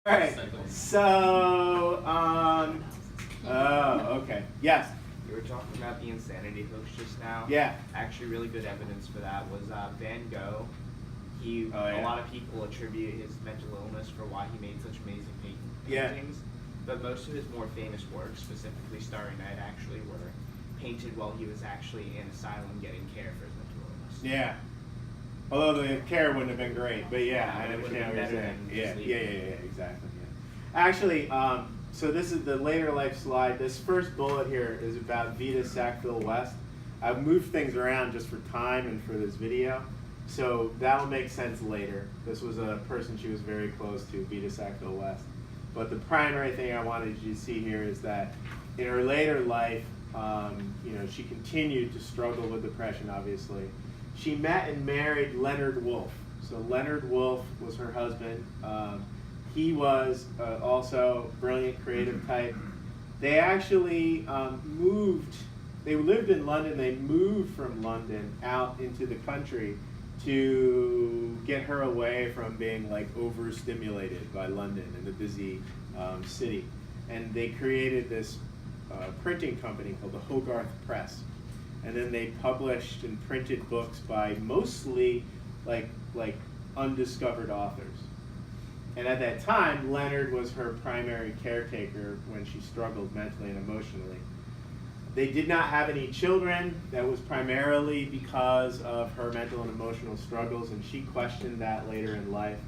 All right. So, oh, okay. Yes. You were talking about the insanity hoax just now. Yeah. Actually, really good evidence for that was Van Gogh. A lot of people attribute his mental illness for why he made such amazing paintings. But most of his more famous works, specifically Starry Night, actually were painted while he was actually in asylum getting care for his mental illness. Yeah. Although the care wouldn't have been great, but yeah, I it would understand have what you're been saying. better Yeah, than just leaving. exactly. Yeah. Actually, so this is the later life slide. This first bullet here is about Vita Sackville West. I've moved things around just for time and for this video, so that'll make sense later. This was a person she was very close to, Vita Sackville West. But the primary thing I wanted you to see here is that in her later life, she continued to struggle with depression, obviously. She met and married Leonard Woolf. So Leonard Woolf was her husband. He was also a brilliant creative type. They actually they lived in London, they moved from London out into the country to get her away from being like overstimulated by London and the busy city. And they created this printing company called the Hogarth Press. And then they published and printed books by mostly like undiscovered authors. And at that time, Leonard was her primary caretaker when she struggled mentally and emotionally. They did not have any children. That was primarily because of her mental and emotional struggles, and she questioned that later in life.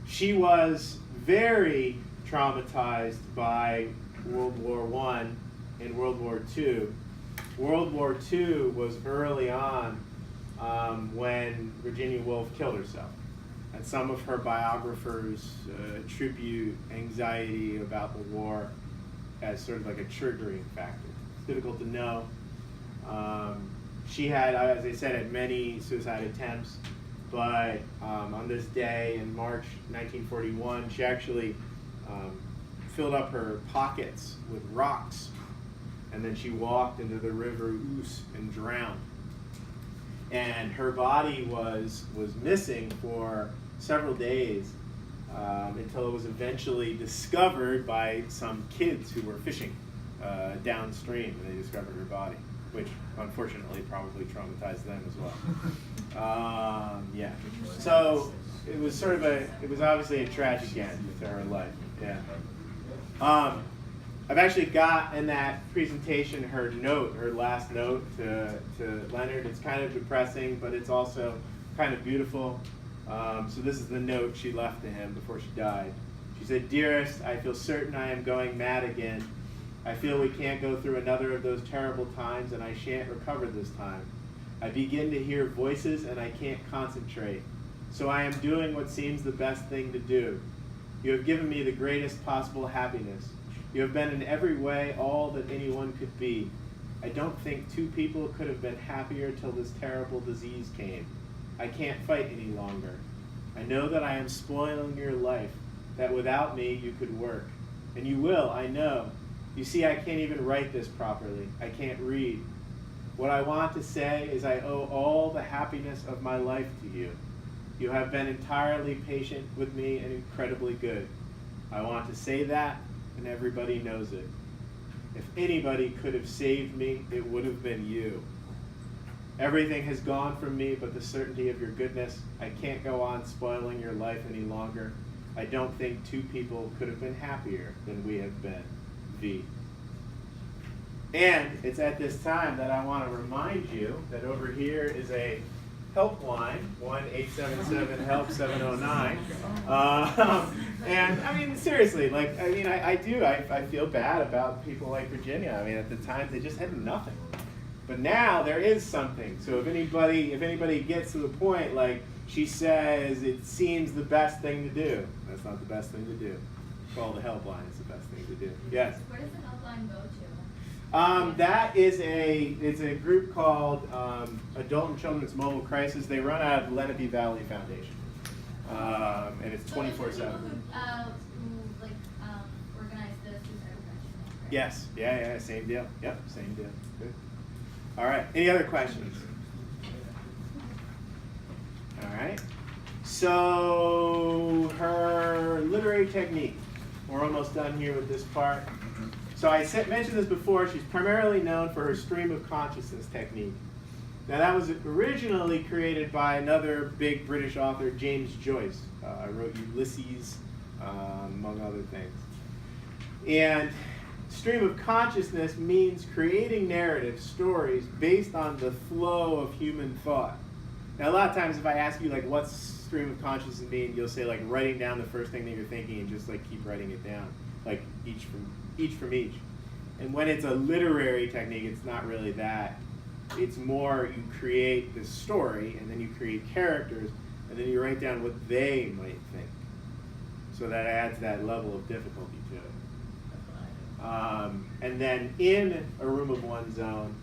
She was very traumatized by World War I and World War II. World War II was early on when Virginia Woolf killed herself. And some of her biographers attribute anxiety about the war as sort of like a triggering factor. It's difficult to know. She had, as I said, had many suicide attempts, but on this day in March 1941, she actually filled up her pockets with rocks, and then she walked into the river Ouse and drowned. And her body was missing for several days until it was eventually discovered by some kids who were fishing downstream, and they discovered her body, which unfortunately probably traumatized them as well. Yeah. So it was obviously a tragic end to her life. Yeah. I've actually got in that presentation her last note to Leonard. It's kind of depressing, but it's also kind of beautiful. So this is the note she left to him before she died. She said, "Dearest, I feel certain I am going mad again. I feel we can't go through another of those terrible times, and I shan't recover this time. I begin to hear voices, and I can't concentrate. So I am doing what seems the best thing to do. You have given me the greatest possible happiness. You have been in every way all that anyone could be. I don't think two people could have been happier till this terrible disease came. I can't fight any longer. I know that I am spoiling your life, that without me you could work. And you will, I know. You see, I can't even write this properly. I can't read. What I want to say is I owe all the happiness of my life to you. You have been entirely patient with me and incredibly good. I want to say that, and everybody knows it. If anybody could have saved me, it would have been you. Everything has gone from me but the certainty of your goodness. I can't go on spoiling your life any longer. I don't think two people could have been happier than we have been. V." And it's at this time that I want to remind you that over here is a helpline, 1-877-HELP-709. And I mean, seriously, I feel bad about people like Virginia. I mean, at the time they just had nothing. But now there is something. So if anybody gets to the point, like she says, it seems the best thing to do. That's not the best thing to do. Call the helpline. It's the best thing to do. Yes. Where does the helpline go to? That is it's a group called Adult and Children's Mobile Crisis. They run out of Lenape Valley Foundation, and it's 24/7. Who organize the suicide prevention? Right? Yes. Yeah. Same deal. Yep. Same deal. Good. All right. Any other questions? All right. So her literary technique. We're almost done here with this part. So I mentioned this before. She's primarily known for her stream of consciousness technique. Now that was originally created by another big British author, James Joyce. Wrote Ulysses, among other things. And stream of consciousness means creating narratives, stories, based on the flow of human thought. Now a lot of times if I ask you like what's stream of consciousness mean, you'll say like writing down the first thing that you're thinking and just like keep writing it down, like each from each. And when it's a literary technique, it's not really that. It's more you create this story and then you create characters and then you write down what they might think. So that adds that level of difficulty to it. And then in A Room of One's Own,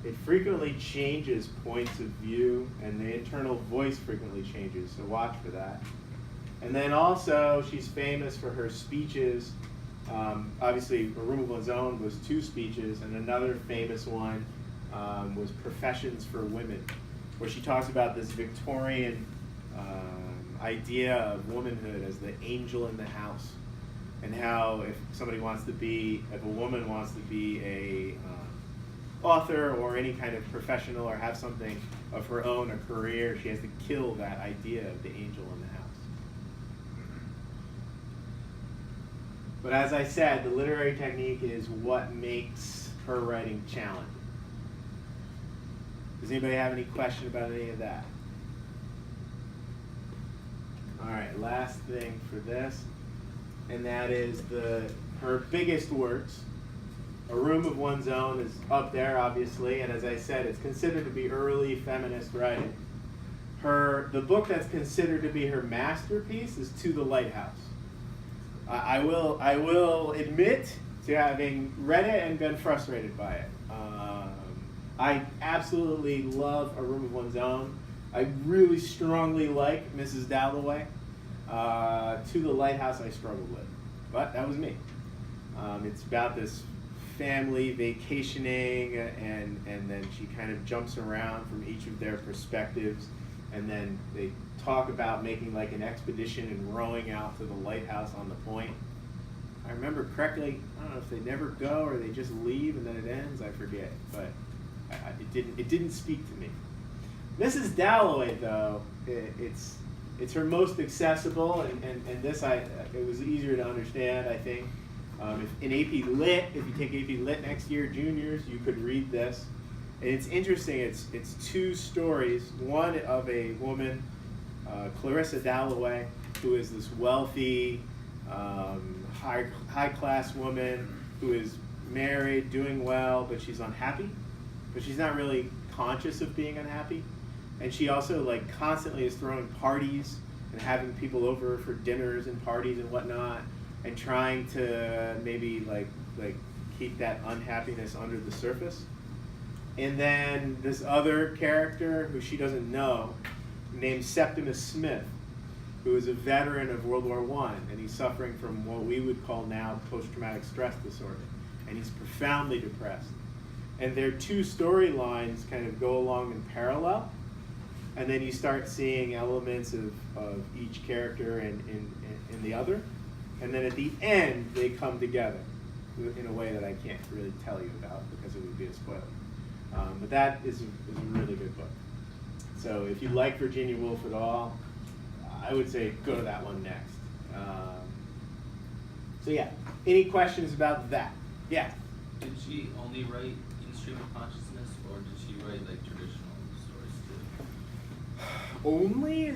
it frequently changes points of view and the internal voice frequently changes, so watch for that. And then also she's famous for her speeches. Obviously, A Room of One's Own was 2 speeches, and another famous one was Professions for Women, where she talks about this Victorian idea of womanhood as the angel in the house, and how if a woman wants to be a author or any kind of professional or have something of her own, a career, she has to kill that idea of the angel in the house. But as I said, the literary technique is what makes her writing challenging. Does anybody have any question about any of that? All right, last thing for this, and that is her biggest works. A Room of One's Own is up there, obviously, and as I said, it's considered to be early feminist writing. The book that's considered to be her masterpiece is To the Lighthouse. I will admit to having read it and been frustrated by it. I absolutely love A Room of One's Own. I really strongly like Mrs. Dalloway. To the Lighthouse I struggled with, but that was me. It's about this family vacationing, and then she kind of jumps around from each of their perspectives, and then they talk about making like an expedition and rowing out to the lighthouse on the point. I remember correctly, I don't know if they never go or they just leave and then it ends, I forget, but it didn't speak to me. Mrs. Dalloway, though, it's her most accessible, and this it was easier to understand, I think. If in AP Lit, if you take AP Lit next year, juniors, you could read this. And it's interesting. It's 2 stories. One of a woman, Clarissa Dalloway, who is this wealthy, high-class woman who is married, doing well, but she's unhappy. But she's not really conscious of being unhappy. And she also like constantly is throwing parties and having people over for dinners and parties and whatnot, and trying to maybe like keep that unhappiness under the surface. And then this other character who she doesn't know, named Septimus Smith, who is a veteran of World War I, and he's suffering from what we would call now post-traumatic stress disorder, and he's profoundly depressed. And their 2 storylines kind of go along in parallel, and then you start seeing elements of each character in the other, and then at the end they come together in a way that I can't really tell you about because it would be a spoiler. But that is a really good book. So if you like Virginia Woolf at all, I would say go to that one next. So yeah, any questions about that? Yeah? Did she only write in stream of consciousness, or did she write like traditional stories too? Only?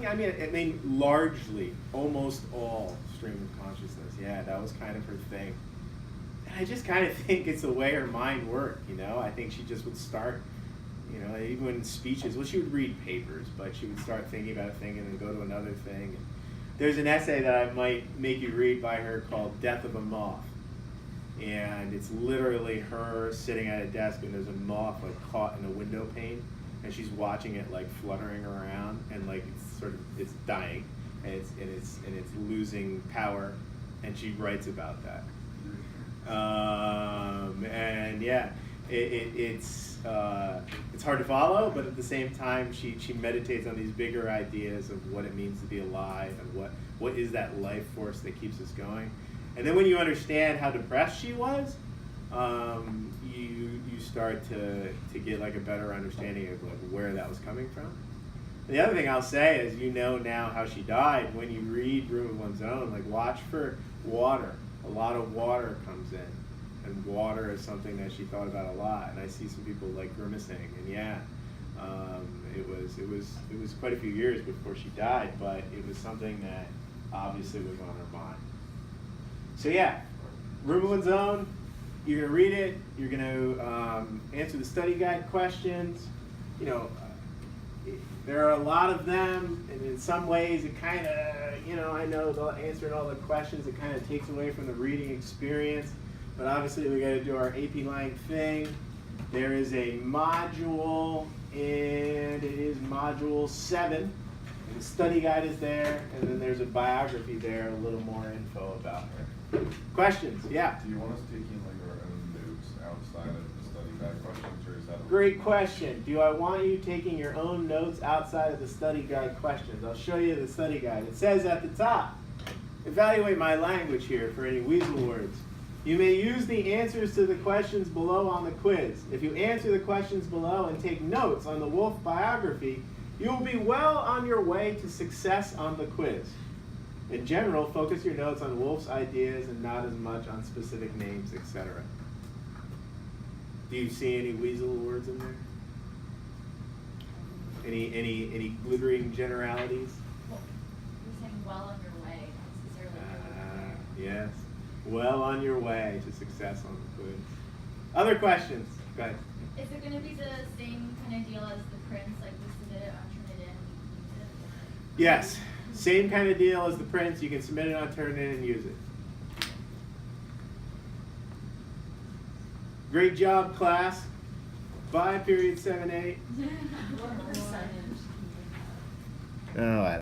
I mean, largely, almost all stream of consciousness. Yeah, that was kind of her thing. And I just kind of think it's the way her mind worked, you know? I think she just would start, you know, even in speeches, well, she would read papers, but she would start thinking about a thing and then go to another thing. And there's an essay that I might make you read by her called Death of a Moth. And it's literally her sitting at a desk and there's a moth like caught in a window pane, and she's watching it like fluttering around, and like it's dying, and it's losing power, and she writes about that. And yeah, it's it's hard to follow, but at the same time, she meditates on these bigger ideas of what it means to be alive and what is that life force that keeps us going. And then when you understand how depressed she was, you start to get like a better understanding of like where that was coming from. And the other thing I'll say is, you know now how she died. When you read Room of One's Own, like watch for water. A lot of water comes in. And water is something that she thought about a lot, and I see some people like grimacing. And yeah, it was quite a few years before she died, but it was something that obviously was on her mind. So yeah, Room of One's Own. You're gonna read it. You're gonna answer the study guide questions. You know, there are a lot of them, and in some ways, it kind of, you know, I know answering all the questions, it kind of takes away from the reading experience. But obviously we got to do our AP Lang thing. There is a module, and it is module 7. And the study guide is there, and then there's a biography there, a little more info about her. Questions? Yeah? Do you want us taking like our own notes outside of the study guide questions, or is that? Great question. Do I want you taking your own notes outside of the study guide questions? I'll show you the study guide. It says at the top, evaluate my language here for any weasel words. You may use the answers to the questions below on the quiz. If you answer the questions below and take notes on the Woolf biography, you will be well on your way to success on the quiz. In general, focus your notes on Woolf's ideas and not as much on specific names, etc. Do you see any weasel words in there? Any glittering generalities? Well, you're saying well on your way, not necessarily. Yes. Well on your way to success on the quiz. Other questions? Go ahead. Is it going to be the same kind of deal as the prints, like we submit it on Trinidad and we use it? Yes. Same kind of deal as the prints. You can submit it on Turnitin and use it. Great job, class. Bye, period 7-8. What percentage? Oh, I